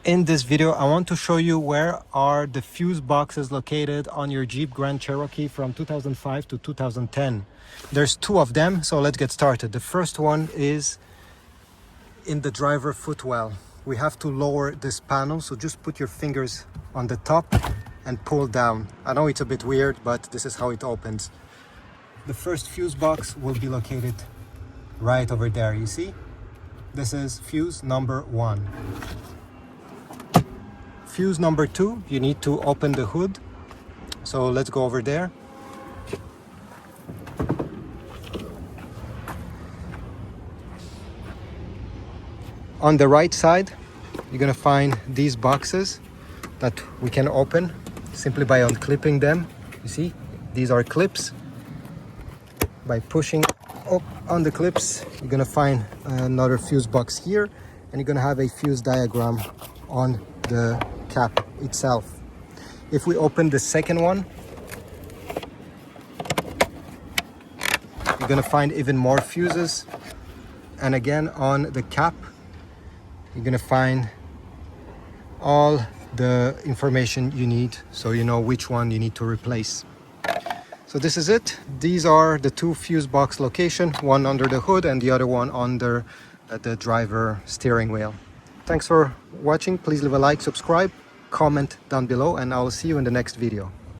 In this video, I want to show you where are the fuse boxes located on your Jeep Grand Cherokee from 2005 to 2010. There's two of them, so let's get started. The first one is in the driver footwell. We have to lower this panel, so just put your fingers on the top and pull down. I know it's a bit weird, but this is how it opens. The first fuse box will be located right over there, you see? This is fuse number 1. Fuse number 2, you need to open the hood. So let's go over there. On the right side, you're gonna find these boxes that we can open simply by unclipping them. You see, these are clips. By pushing up on the clips, you're gonna find another fuse box here, and you're gonna have a fuse diagram on the cap itself. If we open the second one, you're gonna find even more fuses, and again on the cap you're gonna find all the information you need, so you know which one you need to replace. So this is it. These are the two fuse box location, one under the hood and the other one under the driver steering wheel. Thanks for watching. Please leave a like, subscribe, comment down below, and I'll see you in the next video.